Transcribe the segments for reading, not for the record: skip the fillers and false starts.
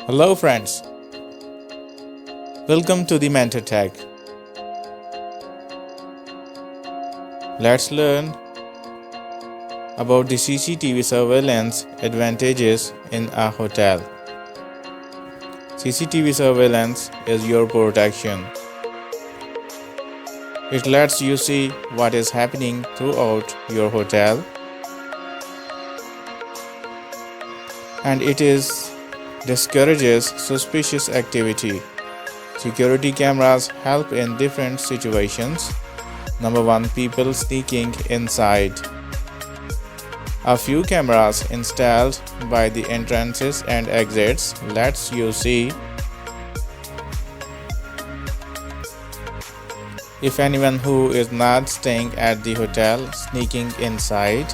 Hello friends, welcome to the Mentor Tech. Let's learn about the CCTV surveillance advantages in a hotel. CCTV surveillance is your protection. It lets you see what is happening throughout your hotel, and it discourages suspicious activity. Security cameras help in different situations. Number 1. People sneaking inside. A few cameras installed by the entrances and exits lets you see if anyone who is not staying at the hotel sneaking inside.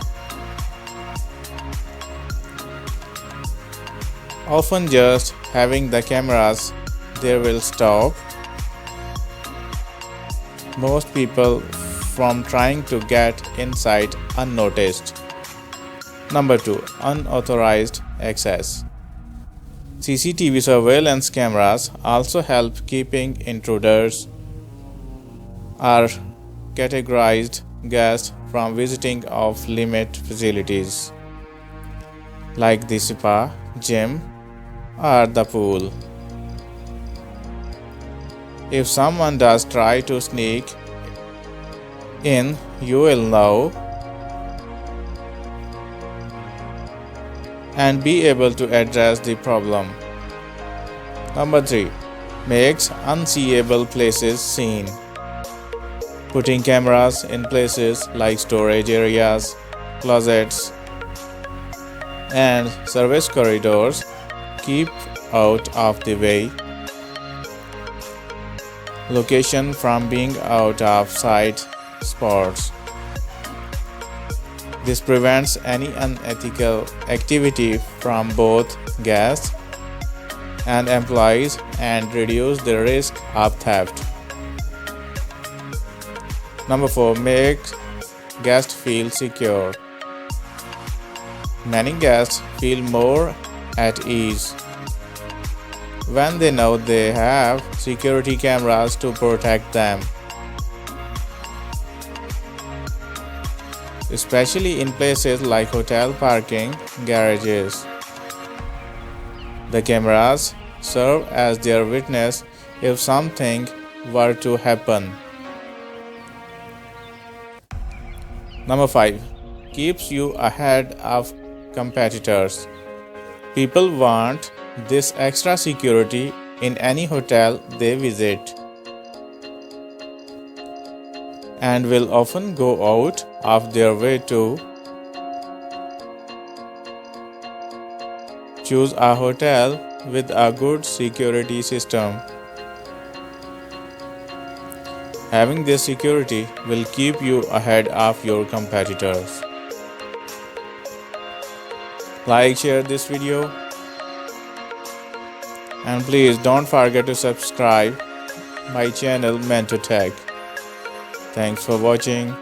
Often just having the cameras there will stop most people from trying to get inside unnoticed. Number 2. Unauthorized access. CCTV surveillance cameras also help keeping intruders or categorized guests from visiting off-limit facilities like the spa, gym, or the pool. If someone does try to sneak in, you will know and be able to address the problem. Number 3. Makes unseeable places seen. Putting cameras in places like storage areas, closets, and service corridors keep out of the way location from being out of sight spots. This prevents any unethical activity from both guests and employees and reduce the risk of theft. Number 4. Make guests feel secure. Many guests feel more at ease when they know they have security cameras to protect them, especially in places like hotel parking garages. The cameras serve as their witness if something were to happen. Number 5. Keeps you ahead of competitors. People want this extra security in any hotel they visit and will often go out of their way to choose a hotel with a good security system. Having this security will keep you ahead of your competitors. Like, share this video, and please don't forget to subscribe my channel Mentor Tech. Thanks for watching.